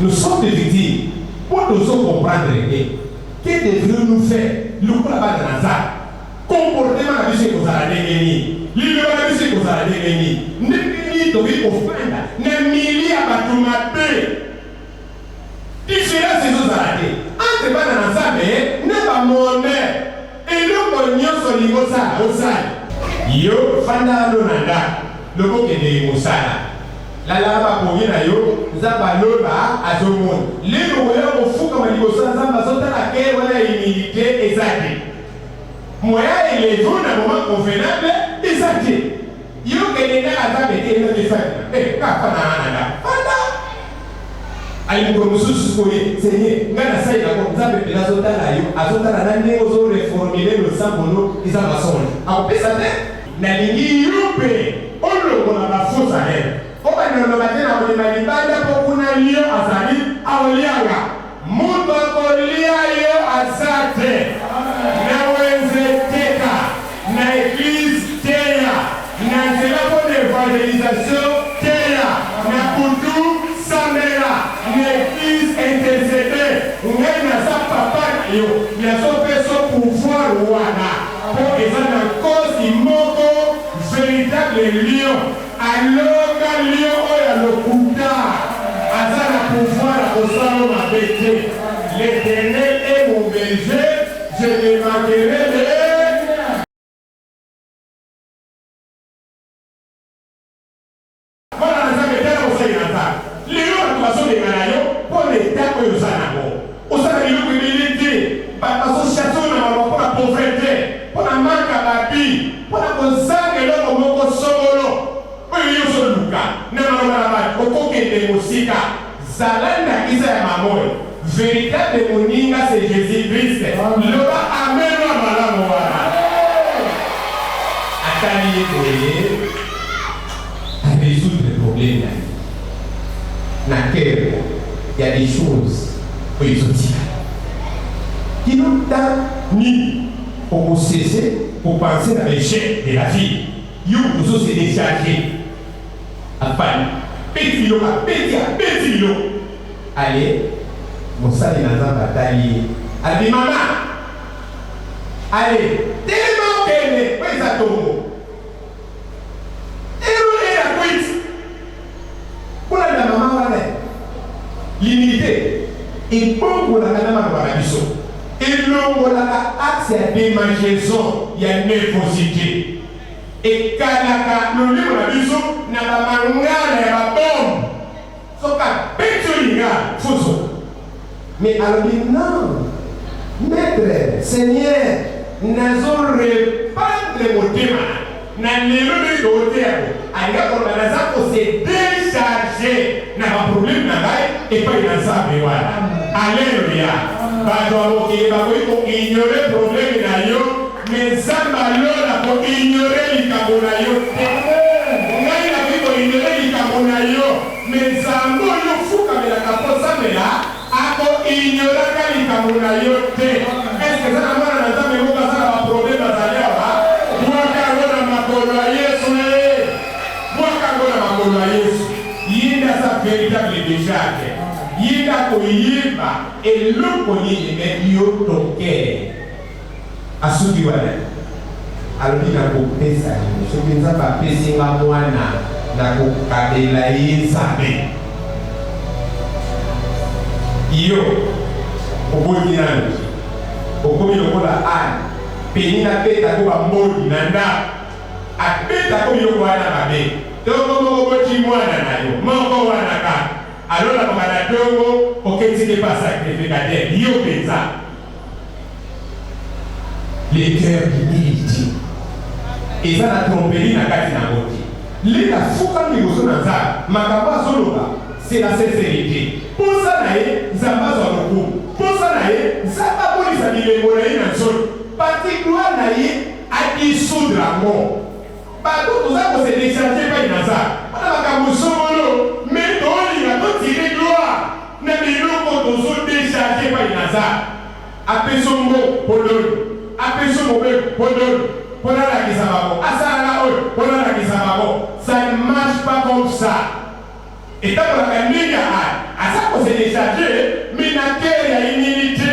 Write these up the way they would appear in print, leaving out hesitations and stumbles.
Nous sommes des victimes. Pour nous comprendre, que devrions-nous faire? Le coup là-bas dans la salle. Comportement la musique aux Aradéni. L'île la musique aux Aradéni. N'est-ce pas de offrande? N'est-ce pas de mater? Différence ces autres Aradé. Entre pas dans la salle, n'est pas monnaie. Et nous, on y a sur l'imosa au salle. Yo, fanda nonanda. Le mot qui est moussala. La lava pour y yo, zaba loba azomon. Les noyaux au fou comme l'imosa zamba zota la guerre, voilà humilité et zaki. Moi et les jours d'un moment convenable, et zaki. Yo que les gars à zaba et les femmes. Eh, kapana. Fanda. Aïe, comme nous souhaitons, Seigneur, gana ça il a comme zaba et la zota la yo, azota la nane aux autres réformer le sang pour nous, ils en sont. En plus, ça na lingi yupe olo na bafusa he oba ndio batena kwenye malibanda kwa kuna lio azali aulianga mungu akolia yo asate na wenze teka na eglise tena na zelapo de evangelisation tena na kundu samera na eglise intercéder ngena sa papa yo ya so peso pouvoir wana pour ezana cause imoko véritable lion alors qu'un lion oya le kuta azana pouvoir au salon ma bête. L'Éternel est mon berger, je ne manquerai de voilà les amis au Seigneur. Lion la façon de gagner pour les temps que nous avons. Au sein de l'humilité, par l'association pour la pauvreté, pour la manque à la vie, pour la consacre et l'homme au solo. Oui, il y a un Luka, Namalama, au coquet de Moussika, Zalanda Isa Mamoy, véritable Moninga, c'est Jésus-Christ. L'Oba Amen, Malamoa. Attendez, vous à résoudre les problèmes. Dans quel il y a des choses exotiques qui n'ont pas ni pour cesser pour penser à l'échec de la vie. You nous aussi déchargé. Afin, petit lo. Allez, mon salut dans un bataille. Allez, maman. Allez, tellement qu'elle est, oui, ça tombe. Et la cuite. Pour la maman, l'humilité. Et pour la maman, et l'homme a accès à des démangeaisons, il y a une nervosité. Et quand le livre a dit ça, n'a pas mangé la bombe. Sauf qu'à pétulinga, faux. Mais alors dit non, maître, Seigneur, nous allons répandre les mots. N'a les levé de terre. Anga pour la raison pour se décharger. N'a pas problème n'a et pas une ensemble. Alléluia. Badoa qui va pour ignorer le problème d'ailleurs, mais ça va pour ignorer les cabonayo. On a une pour ignorer les cabonayo, mais ça m'a fou comme la caposa mais là, à pour ignorer les cabonayo. Est-ce que ça n'a pas dans mais vous passez à problème d'ailleurs là? Moi quand ma coloyer soué, moi quand ma coloyer, il y a sa véritable décharge. Yinga koyimba eloko nyinyi medio toke asuki wale alobina kopesa ni sokinza ba pesinga mwana na kokabela yisabe iyo obodi nani okomi lokola an penina peta ko ba mbodi nanda apeta ko yo wana mabe toko moko boti mwana nayo moko wana ka alors la bagada dongo auquel ce n'est pas sacrificateur yo pensa les cœurs d'humilité et ça la tromperie na kati na ngoti les la fuka ni bosonza makaba soloba c'est la sincérité pour ça nae zamba zoloku pour ça nae zamba polisa bilembo na na zone particulier nae a dissoudre l'amour ba ko za ko se décharger pas inaza bana makambo solo mais doli na to tirer gloire na biloko to so décharger pas inaza apesombo podol apesombo podol pona la kisababo asala oi pona la kisababo ça ne marche pas comme ça Et tant qu'on a mis à ça qu'on s'est déchargé, mais n'a qu'à humilité.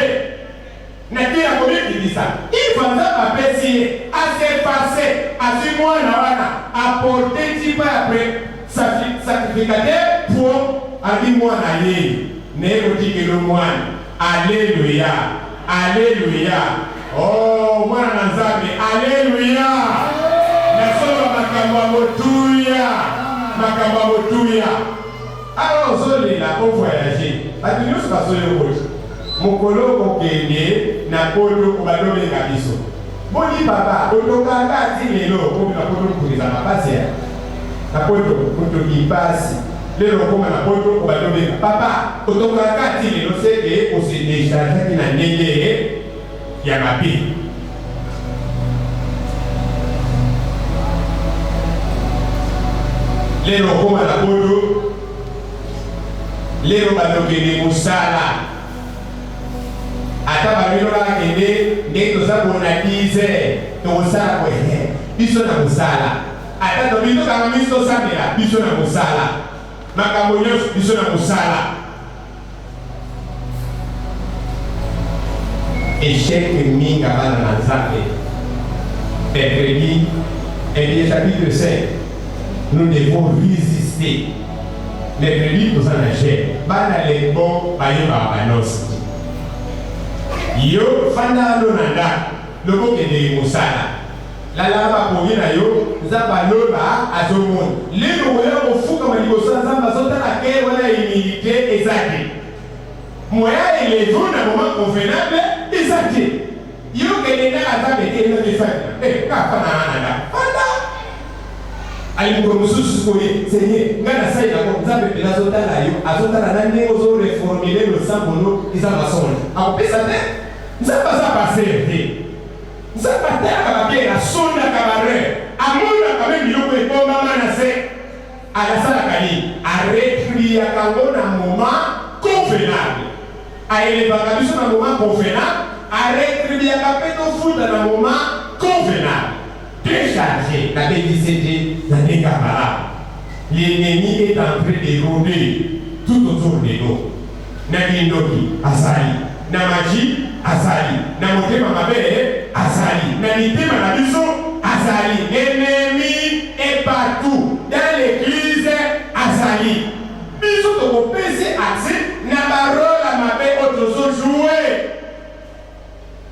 N'a qu'à combien qui dit ça? Il faut à passer, à s'effacer, à se moi, à porter petit peu après sacrificateur pour aller moi aller. N'est-ce que le moine? Alléluia. Alléluia. Oh, moi, Nazaré. Alléluia. Alors, on est là pour voyager. Nous sommes sur le route. Mon colo, na poto, on va donner la biso. Bon, dit papa, on doit dire les lots, comme la poto pour les amas. La poto, pour qui passe. Les lots, comme la poto, on va donner. Papa, on doit dire les lots, c'est que on s'est déjà qui n'a négé. Il y a ma vie. Les lots, comme la poto. Les lots, on va donner Moussala. Ata babino la kende ne to sa bona dize to sala ko he biso na musala ata to bino kama miso samela biso na musala makambo nyos biso na musala échec minga bana na nzambe mercredi et chapitre 5 nous devons résister mercredi nous en agir bana les bons bayeba banos yo fanda lo nanda loko kende musala la laba pongina yo nzamba loba azomon lelo wela kofuka malibosa nzamba zotala ke wala humilité ezaki moya elevo na moment convenable ezaki yo kende na azabe ke no defend ka fana nanda fanda ali ko mususu ko ye senye ngana sai na ko nzambe pela zotala yo azotala na ndenge zo reformuler le sambono izamba sonde akopesa te nzamba za baserte nzamba te akababie na sonda kabare amona kabe biloko ekoma mana se alasala kali aretria kango na moment convenable aelevaka biso na moment convenable aretria kapeto futa na moment convenable déchargé na bédicété na nekabala l'ennemi est en train de rôder tout autour de nous na kindoki azali na magie azali na motema mabe azali na mitema na biso azali l'ennemi est partout dans l'église azali biso tokopesi accès na barola mabe otozo jouer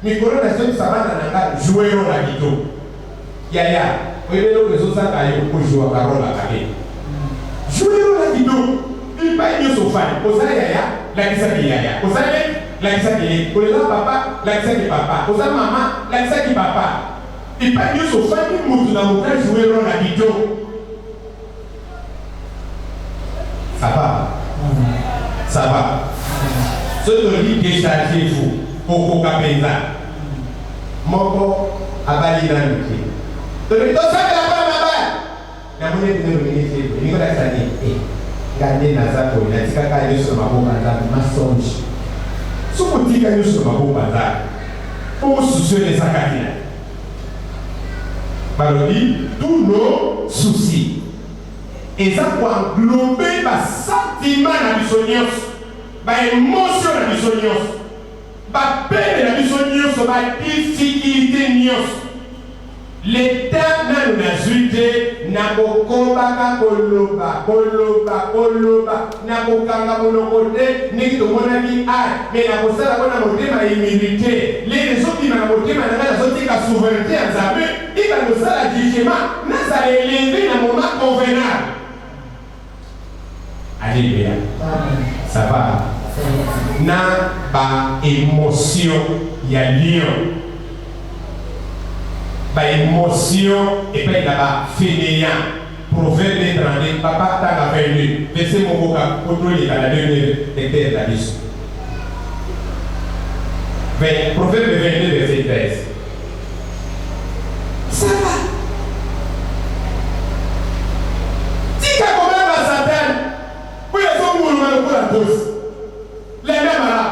mikolo na soki sabana nanga jouer rola kito yaya oyebelo kezosaka yo kojoua barola kabe jouer rola kito ipai nyonso fani kozala yaya lakisaki yaya kozala lakisaki ye kolela papa lakisaki papa kozala mama lakisaki papa ipai nyonso fani mutu na moka jouer role na kito ça va soki tolobi décharge vous okoka mpenza moko abali nanu te tolobi tosambela mpona mabaya namoni etinelomini febo ningo lakisa ni ngande naza koyi natikaka nyonso na maboko nzambe masonge sokotika nyonso na maboko nzambe omosusu ezakaki na balobi tous nos soucis eza koenglobe basentima na biso nyonso baémotion na biso nyonso bapene na biso nyonso badifficulté nyonso leta nanu nazwi te na kokobaka koloba na kokanga monoko te ndenge tomonaki ai me na kosala mpona motema humilité lele ezobima na motema na ngai nazotika souveraineté ya nzambe iba kosala jugement nazala eleve na moment convenable. Alléluia. Ça va. Na ba émotion ya lion. Ba émotion et pas là-bas fainéant. Proverbe 32, papa t'a venu. Verset mon boca, contrôler la dernière terre la biche. Proverbe 22, verset 13. Ça va. Tika comment va Satan? Pour les hommes où on a la dose. Les mêmes là,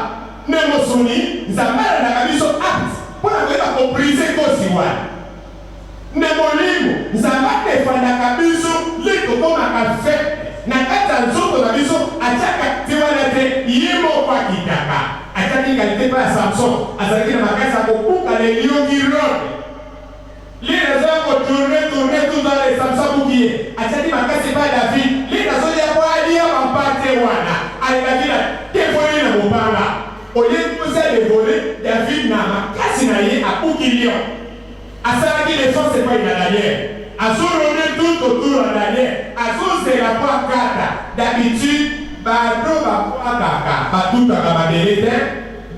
même au soni, ils amènent la cabine sur acte. Pour la faire compriser Kosiwan. Nemolimo, nzamba defanda kabiso leko koma ka fait na kati ya nzoto na biso atiaka te wana te ye moko akitaka atiaki kalite mpa ya Samson azalaki na makasi ya kobuka na eliongi robe lii nazoya kotourne tout dans les Samson buki ye atiaki makasi mpa ya David lii nazoya po alia bampate wana alekaki na tefoni na mobanga olie kusa devole David na makasi na ye abuki lion asalaki défense epai na Daniel azorone tout autour ya Daniel azozela po akata d'habitude bato bakwakaka batutaka babele te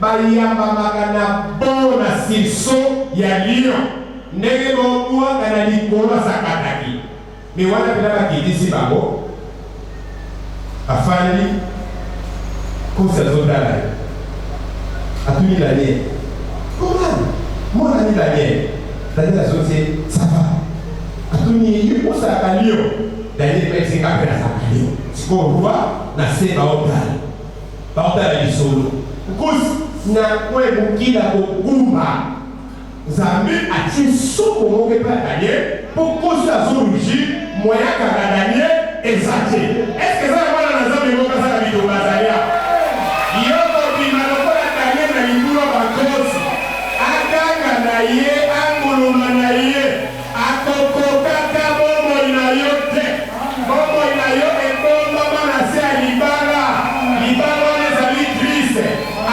bayambamaka na bon na sirso ya lion ndenge bokwaka na likolo asakataki me wana mpena bakitisi bango afandi kosi azotala ye atuni Daniel komani monani Daniel azoti ça va atuni ye osaka lion Daniel pesi kape na saka lion siko roi na se baotala lisolo nkosi na kwe mokila kogumba Nzambe atie soko moko epai ya Daniel mpo nkosi azorugi moyakaka Daniel eza te eske eza na mwana na Nzambe moko asaka bitonga azalia yo kobima lokola Daniel na libula bakosi aganga na ye anguluma na ye akokokaka bomoi na yo te bomoi na yo ebombama na se ya libala wana ezali triste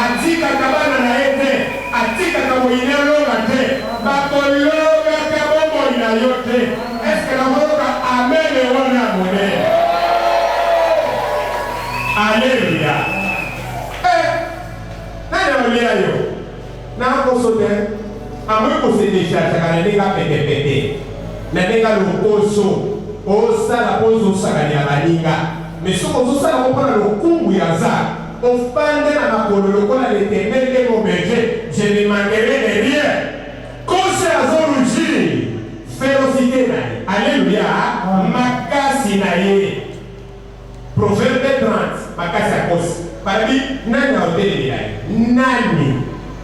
atikaka bana na ye te atikaka moyina loga te bakologaka bomoi na yo te eske nakoloka amene wana mone alleluya nani olia yo nakoso te amoi kosedesharjaka na ndenge apetepete na ndenge lokoso osala mpo ozosakania baninga me soki ozosala mpo mpona lokungu ya Nzambe ofande na makolo lokola l'Éternel est mon berger je ne manquerai de rien kosi azorugi férocité na ye alleluya makasi na ye proverbe 30 makasi ya kosi balobi nani akotelemela ye nani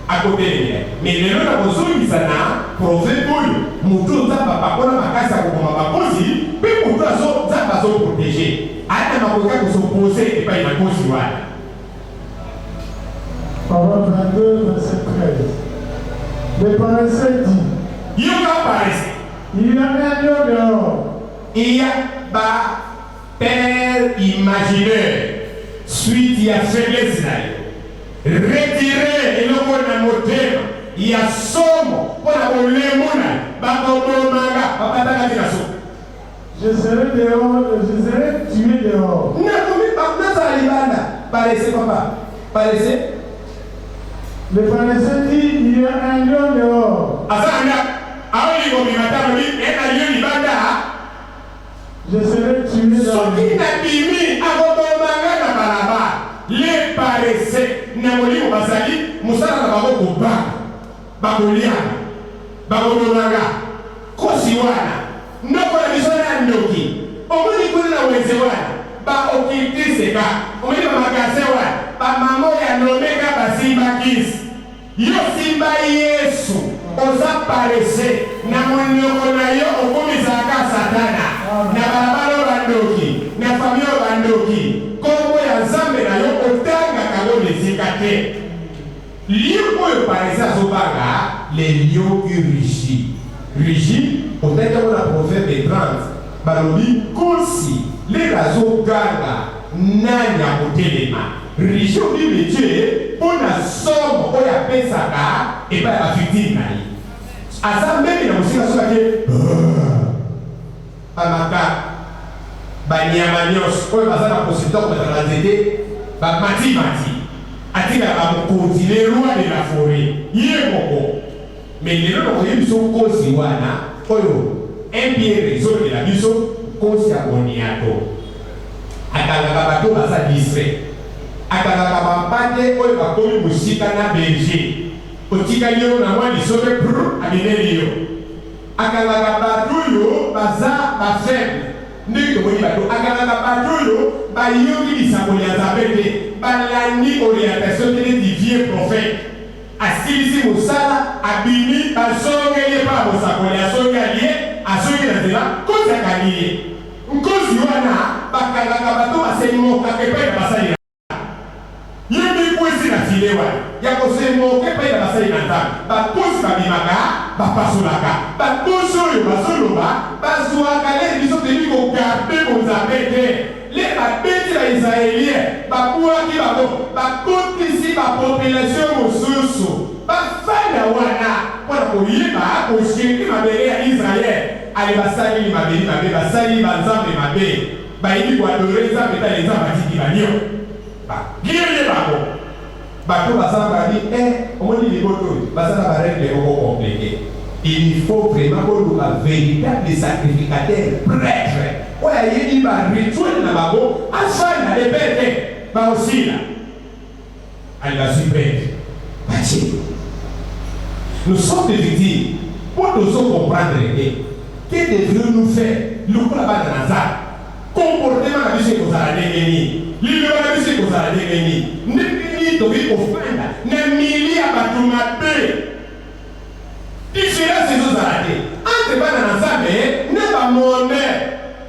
akotelemela ye me lelo na kozongisa na proverbe oyo motu Nzambe apakola makasi ya koboma bakosi mpe motu Nzambe azoprotege ata makoki akosopose epai na kosi wana. Parole 22, verset 13. Le paraisseur dit, il y a un lieu dehors. Il y a ba père imaginaire suite il y a faiblesse là retiré et le monde na motema il y a somo pour la olemona ba bomanga papa taka tikaso je serai dehors je serai tué dehors na komi ba na libanda paraissez papa paraissez. Le paraisseur dit, il y a un lion dehors. Je serai tué dehors. Les paresseux, Namoli ou Basali, Moussa Nabako Bakoliana, Bakonaga, Kosiwana, Nokola Misona Noki, Omoni Kuna Wezewana, Ba Okiti Seka, Omoni Makasewa, Ba Mamoya Nomeka Basimba Kis. Yo simba Yesu oza parese na monyoko na yo okomisaka satana na balabala bandoki na famille bandoki kombo ya Nzambe na yo otanga kango lesika te lipo yo parese azobanga les lions qui rugit otanga na proverbe 30 balobi kosi les razoganga nani akotelema rugit obibi Dieu pona somo oyo apesaka epai ya bafitile na ye aza mbemi na mosika soki ake amaka banyama nyonso oyo baza na posita komata na nzete bamatimati atikaka bamokonzi le roi de la forêt ye moko me lelo nakoyebi biso nkosi wana oyo empire ezolobela biso nkosi ya boniato akangaka bato baza distrait akangaka bampate oyo bakomi mosika na berger otikali yo na mwa lisobe pr abineli yo akangaka bato oyo baza bafaible ndenge tomoni bato akangaka bato oyo bayoki lisakoli ya Nzambe te balandi orientation te neti vie prophète asilisi mosala abimi bazongeli epa mosakoli asongi alie asongi na nzela nkosi akali ye nkosi wana bakangaka bato basemokaka epai na basali na yebi kwesi na filewa ya kosemoka epai na basali na nzambe bakosi babimaka bapasolaka bakosi oyo bazoloba bazwaka lere biso tebi kogarde bonzambe te le babeti ba israelien babuaki bango bakotisi bapopulation mosusu bafanda wana mpona koyeba kosheki mabele ya israel ale basali mabeli mabe basali banzambe mabe bayebi koadore nzambe ta nzambe atiki banio bagirele bango bato basambali omoni liboto basala baregle oko komplike. Il faut vraiment qu'on ait un véritable sacrificateur prêtre. Ouais, il y a un rituel dans la boue, à ça, il y a des bêtes, mais aussi là. Elle va suivre. Nous sommes des victimes. Pour nous comprendre, que devrions-nous faire? Nous sommes là-bas dans la salle. Comportement de ce que vous allez gagner. L'île de ce que vous allez gagner. Ne finissez de vivre au fin. Ne milliers à battre. Différence des autres arrêtés. Entre bana na nzambe ne ba monde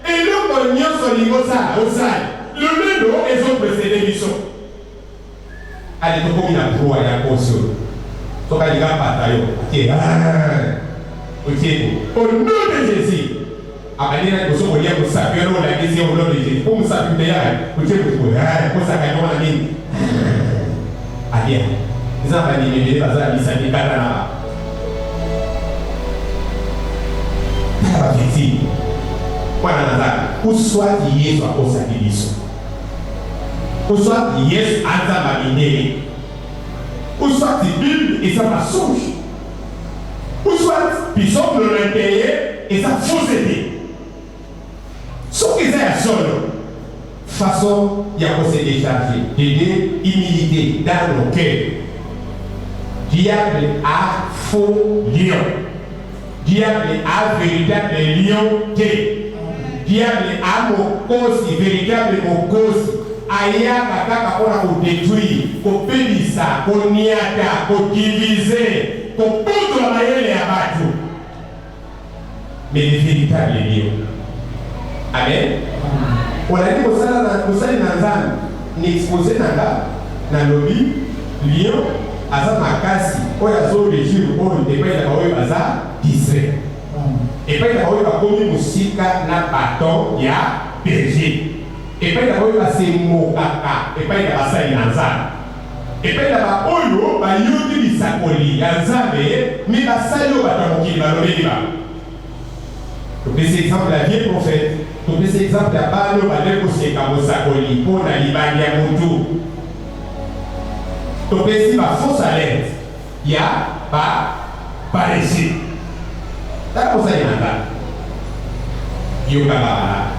eloko nyonso lingo sala osala lolendo ezo précéder biso ale to komi na droit ya conscience to ka liga patayo ke au nom de Jésus abalina koso ko yebo sapi no la kisi au nom de Jésus pour me sapi de ya ko ko ça ka nyoma nini alia nzamba ni bebe bazala bisani kata na victime. Ou soit Yesu a posé ou soit Yesu a zamabiné, ou soit la Bible et ça va songe, ou soit Bishop le payé et ça fausseté. Ce qui est à solo, façon il y a posé déchargé, d'aider humilité dans nos cœurs. Diable a faux lion. Diable a véritable lion T. Diable a mokosi, véritable mokosi. Aya kaka pour détruire, pour pénisa, pour niata, pour diviser, pour poudre la maille et abattre. Mais les véritables lions. Amen. On a dit que ça n'exposé dans le lobby, lion, à sa makasi, ou à son régime, ou à sa Israël. Et puis, il y a eu musika na bâton ya berger. Et puis, il y a eu mokaka. Et puis, il y a eu sanyanza. Et puis, il y a eu bayuti bisakoli ya nzambe, mais basali batamokili balobeli ba. Donc, c'est exemple la vieille prophète. Donc, c'est exemple ya balo baleko seka mosakoli pour na libandi ya mutu. Donc, c'est ma fausse alerte. Il y a pas réussi. Tako sa inanga yoka baba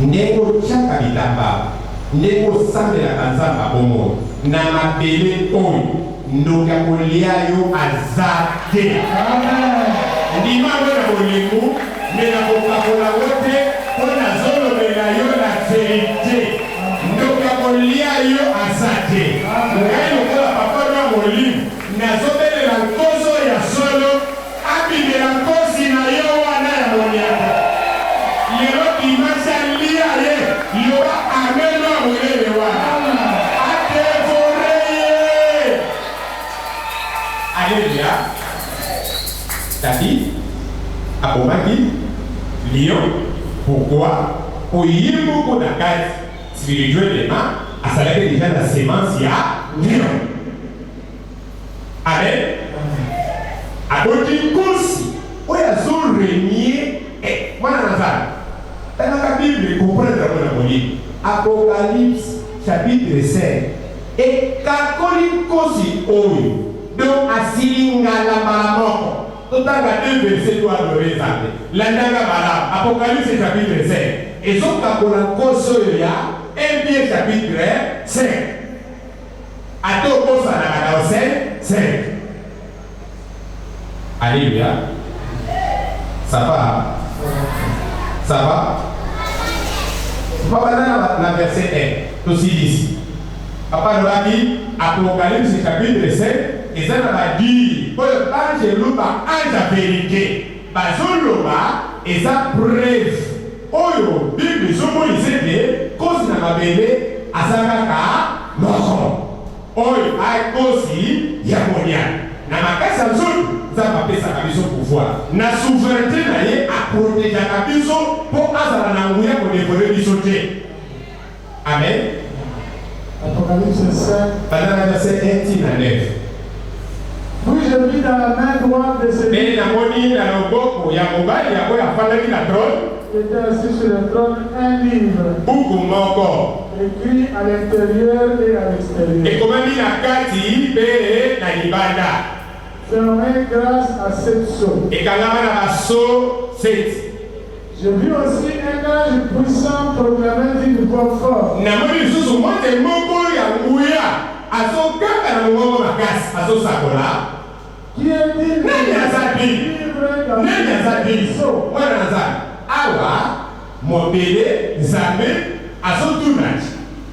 ndeko chaka bitamba ndeko sambela kanzamba bomo na mabele oyo ndoka kolia yo azate amen ndima ngona bolingu mena kokakola wote kona zolo mena yo la verite ndoka kolia yo azate ngayo kola papa na bolingu na zobele la kozo ya solo abide la kozi na yo wana ya moniaka lero dimanche lia ye yo ameno mulele wana atevoreye alléluia David akomaki lion pourquoi oyimbo ko na kati spirituellement asalaki déjà la sémence ya lion amen aboti kosi oyo azorenie mwana nazala tanaka bible comprendre mona molimo Apocalypse chapitre 5 ekakoli kosi oyo donc asilingala mbala moko totanga 2 verset to adore nzambe landanga malamu Apocalypse chapitre 5 ezokakola kosi oyo ya 1 Pierre chapitre 5 ate okosanaka na 5. Alléluia. Ça va? Ça va? Papa dans verset 1, aussi ici. Papa nous a dit, Apocalypse chapitre 5, et ça va dire, pour le ange loupa, ange vérité, bazoloba, et ça preuve, oyo Bible ezomonisa ete kosi na mabele aza kaka moko oyo akosi ya moniana na makasi ya nzoto nzambe apesaka biso pouvoir na souveraineté na ye aprotegeaka biso mpo azala na nguya kodevole biso te. Amen. Apocalypse 5. Pendant verset 1 à 9. Puis je vis dans la main droite de celui Mais namoni na loboko ya mobali ya oyo afandaki na trône qui était assis sur le trône un livre buku moko écrit à l'intérieur et à l'extérieur. ekomami na kati mpe na libanda Fermé grâce à 7 sceaux. ekangama na baso 7. Je vis aussi un ange puissant proclamer d'une voix forte. namoni lisusu mote moko ya nguya azokanga na mongongo makasi azosakola Qui est dit nani aza bi livre dans nani aza bi les sceaux. mwana na nzambe awa mobele nzambe azotuna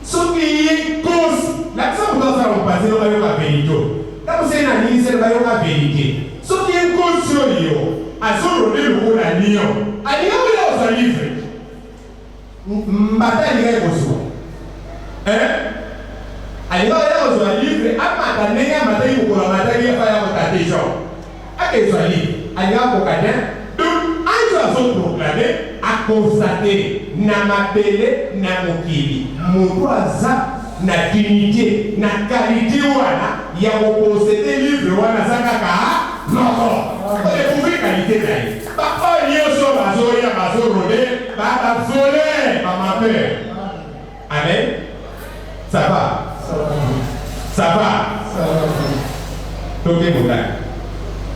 soki ye kosi lakisa moto azala mopasi no bayoka verite ntango se naningisele bayoka verite soki ye kosi oyo azolonde lokola lion alinga oyo ozwa livre mbata alinga ekosiwa alinga oyo ozwa livre amata ndenge amata ikokola mataki efa ya kotate jean akezwa livre alinga kokata donc anjo azoproklame akonstate na mabele na mokili moto aza na dignité na qualité wana ya koposede livre wana aza kaka moko odécouvrir qualité na ye baoyo nyonso bazoya bazorode babavole bamabe. Amen. Ça va. Ça va. Toquez mon gars.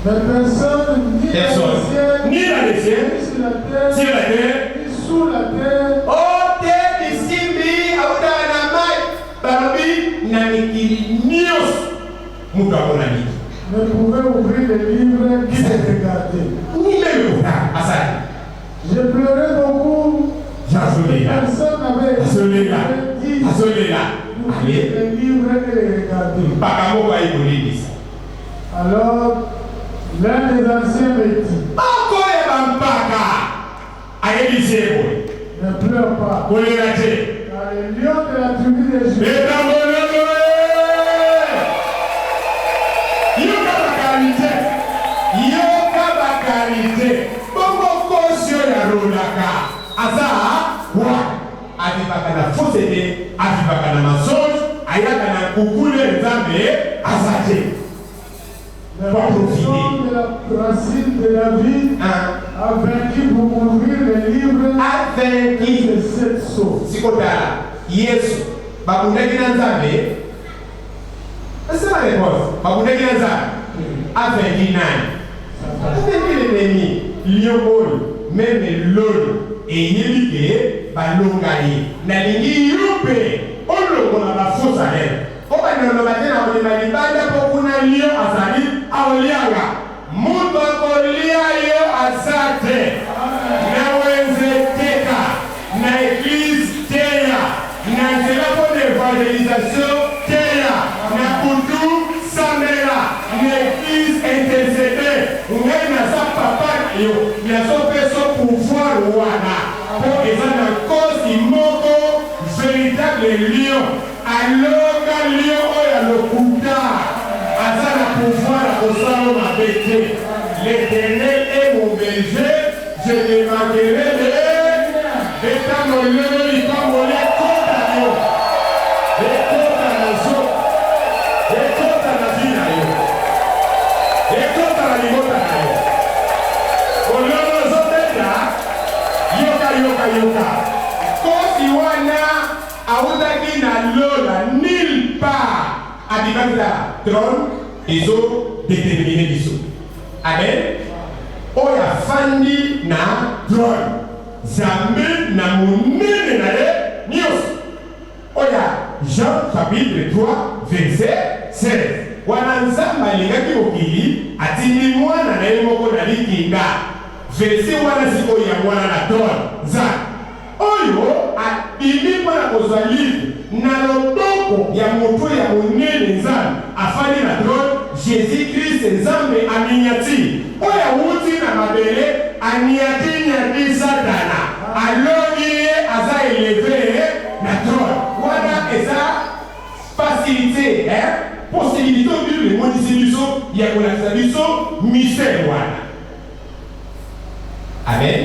Mais personne Ni dans le ciel, ni sur la sur la terre, ni sous la terre, oh terre isimbi auda na mai balobi na mikili nyos mutu akona nini ne pouvait ouvrir les livres qui se regardaient. ni même auda asali J'ai pleuré beaucoup. jazolela Personne n'avait dit azolela d'ouvrir les livres et les regarder. mpaka moko ayikolebisa Alors, l'un des anciens me dit, moko yeba mpaka ayebisi ye boye ne pleure pas, kolela te car les lions de la tribu de Juda etambolelo yoka bakarite yoka bakarite bongo kosi oyo alolaka aza wa avivaka na fosete avivaka na masonge ayaka na kukulu nzambe aza te la personne de la racine de la vie a vaincu pour ouvrir les livres avenki de sept sceaux. sikotala yesu babundaki na nzambe esema réponse babundaki na nzambe avenki nani avenki l'ennemi lion oyo meme lolo eyebi ke balonga ye nalingi yo mpe olongola bafosa lelo obaneloloba te na kolima libanda mpo kuna lion azali aolianga moto akolia yo aza te na wenze teka na eglise teya na nzela mpo na evangelisation teya na kutu sambela na eglise intercede ngai naza papa na yo nazopeso pouvoir wana mpo eza na kosi moko véritable lion alonga lion oyo alokuta aza na pouvoir akosala mabe te. L'Éternel est mon berger, je ne manquerai de étant molelo likambole ekota yo ekota na zo ekota na vi na yo ekota na libota na yo ololo ozobeta yoka kosi wana autaki na lola nulle part abimaki na trône ezodetermine biso. Amen. Oyo afandi na trône Nzambe na monene na ye nyonso. Oya Jean chapitre 3 verset 16. Wana Nzambe alingaki mokili atindi mwana na ye moko na likinga. Verset wana sikoyo ya mwana na trône Nzambe oyo abimi mpona kozwa livre na loboko ya moto ya monene Nzambe afandi na trône Jésus-Christ Nzambe aminiati oyo awuti na mabele aniati Satana alors il a élevé la trône. Voilà, et ça, facilité, possibilité de modifier il y a un mystère. Amen.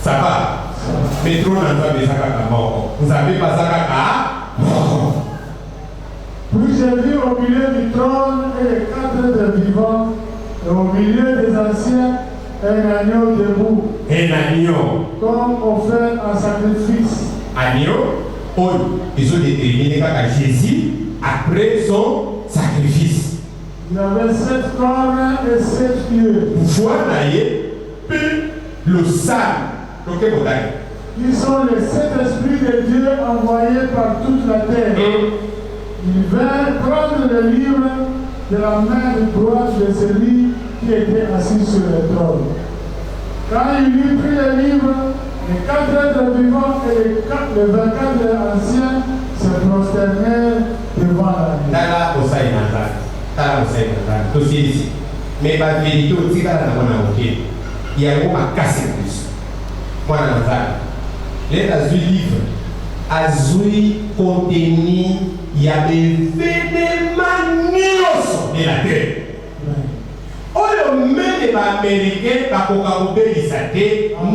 Ça va. Mais trop d'entre vous avez pas ça. Puis j'ai vu au milieu du trône et les 4 êtres vivants, et au milieu des anciens, un agneau debout. Un agneau. Comme offert en sacrifice. Agneau. Ils ont déterminé à Jésus après son sacrifice. Il avait 7 cornes et 7 yeux. Pouvoir d'ailleurs, puis le sang. Ils sont les 7 esprits de Dieu envoyés par toute la terre. Ils vinrent prendre le livre de la main droite de celui qui était assis sur le trône. Quand il eut pris le livre, les 4 êtres vivants et les 24 anciens se prosternèrent devant la vie. Mais la vérité aussi, il y a un casse plus. Moi, les livres, azui contenu, il y a des événements de la terre. Même les Américains,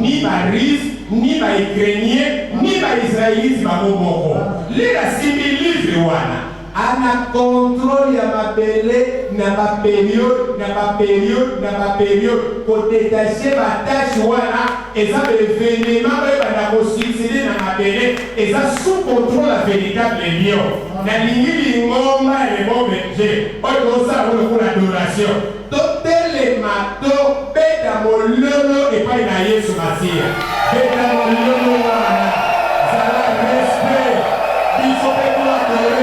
ni Paris, ni Ukrainiens, ni Israélites, les livres, ana contrôle ya mabele na période pour détacher ma tâche wana eza événement ba ko succéder na mabele eza sous contrôle la véritable lion na lingi ngomba le bon berger oyo ça pour l'adoration tout les mato beta mololo et pas na Yesu Masia beta mololo wana sala respect il faut que nous adorer.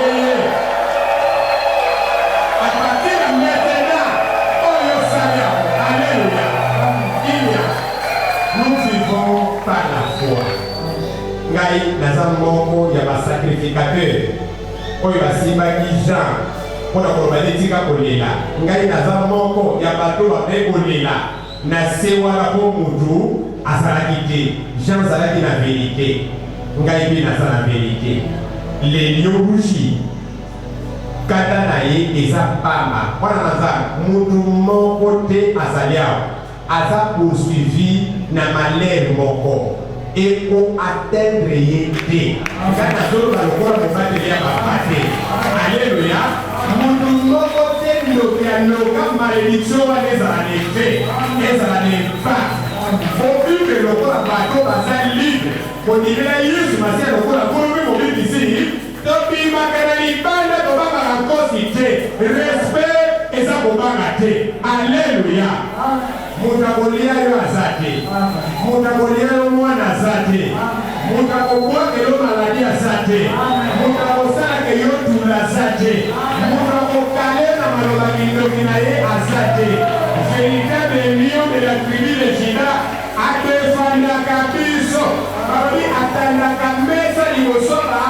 Ngai naza moko ya basacrificateur oyo basimbaki Jean mpona koloba netika kolela ngai naza moko ya bato babe kolela na se wana mpo mutu azalaki te Jean azalaki na verité ngai mpe naza na verité lelio rushi kata na ye eza pamba wana naza mutu moko te azali awa aza poursuivi na malheur moko et pour atteindre l'été. Quand on a le corps de battre alléluia. Nous côté nos malédiction les années les années pas. Au but que le corps bateau va libre. Pour dire la Jésus mais le corps pour lui pour ici. Depuis ma carrière bande to ba encore cité respect et ça pour pas rater. Alléluia. Mutakolia yo azate mutakolia yo mwana azate mutakokuwa ke yo maladi azate mutakosala ke yo tula azate mutakokale na maloba kindoki na ye azate véritable lion de la tribu de Juda atefandaka biso babi atandaka mesa liboso ba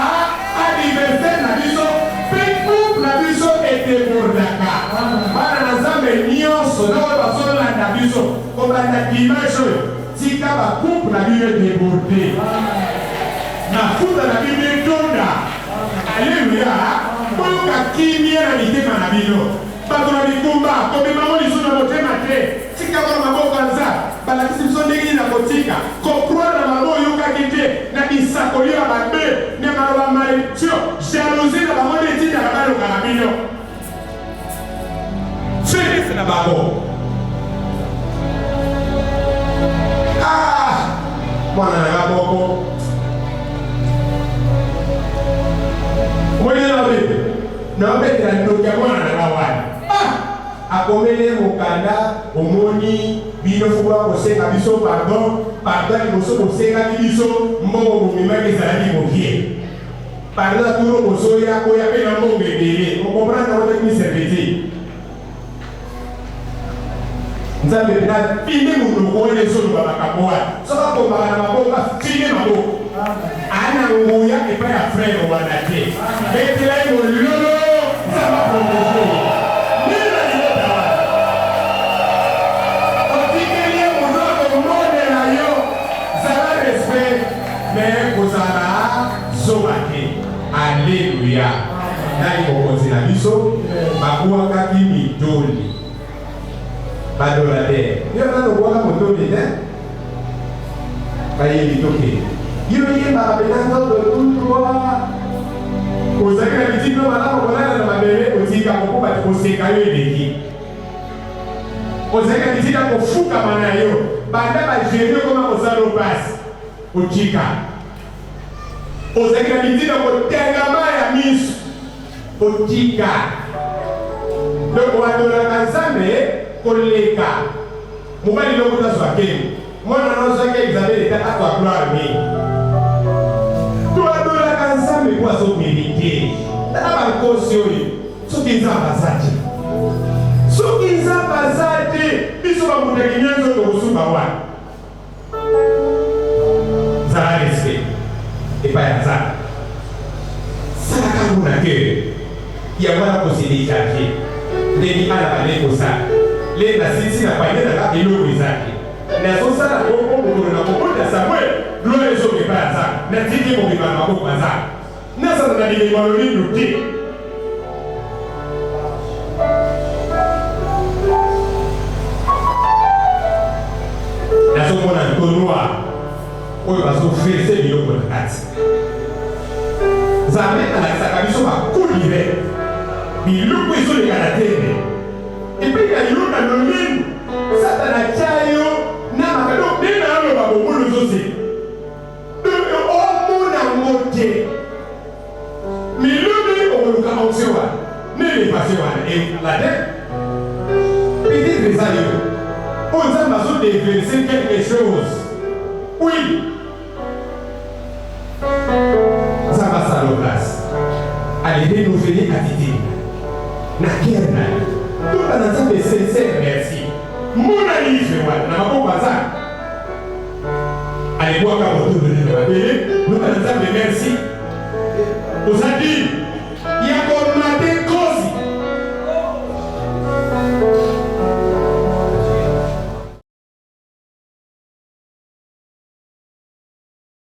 adversaire na biso mpe couple na biso etebordaka bana na Nzambe nyonso na basolanda biso kobanda dimanche oyo tika bacouple na bino déborde na futa na bino etonda alleluya boyoka kimia na mitema na bino bato na bikumba komemango liso na motema te tika kona maboko ya Nzambe balakisi biso ndenge nini na kotika koprendre na bango oyokaki te na bisakoli ya babe na maloba malédiction jalousie na bango nde etindaka baloka na bino félix na bango mwana na moko na obetela ndoki ya mwana na wana akomele mokanda omoni bino fuba kosenga biso pardon liboso kosengaki biso mbongo bomemaki ezalaki mokie pardon turo kozoya koya mpe na mbongo ebele okomprendre otaki miserveti Nzambe na pinde munoko wele solo makambo wana soka kombaka na maboko afine maboko ana nguya epa ya frère wana te betela mololo zaba promotion nina yota otikeli munoko monde na yo zaba biso bakuaka ki mitoli badolade yo nano kuaka motoli te bayebi toke yo yembaka penza totutwa ozali na bitino malamu kolala na mabele otika kokuba koseka yo eleki ozali na bitika kofukama na yo banda bagenie okoma kosala opasi otika ozali na bitika kotengama ya miso otika donc wadolaka nzambe koleka mobali loko tazwa kemi mwana nozwaki Isabelle ete atwa gloire mingi twadolaka nzambe po azomérite tala bankosi oyo soki nzambe aza te soki nzambe aza te biso bamutaki nyanzo tokosuka wana zala respect epai ya nzambe salaka nguna ke yango wana kosedecharge ndenge ala bale kosala le nasilisi na panye nanga eloko ezaki nazosala kokokokolo na kokota samuel gloire ezokepa ya nzambe natiki mobima na maboko ya nzambe nasala na bilemano nino te nazomona ntonwa oyo bazofese biloko na kati nzambe alakisaka biso bakulire biloko ezoleka na tene epai ya yo na lolendo satana tya yo na makado nde na aloba bomolo ezoseka omona ngo te miloni okoluka onse wana nelepase wana la te peut-être eza yo oyo nzambe azodeverse quelque chose oui nzambe asala place alerenouvele attitude na kere na yo toka na nzambe sincere merci mona livre wana na maboko aza alebwaka moto na mabele toka na nzambe merci ozadi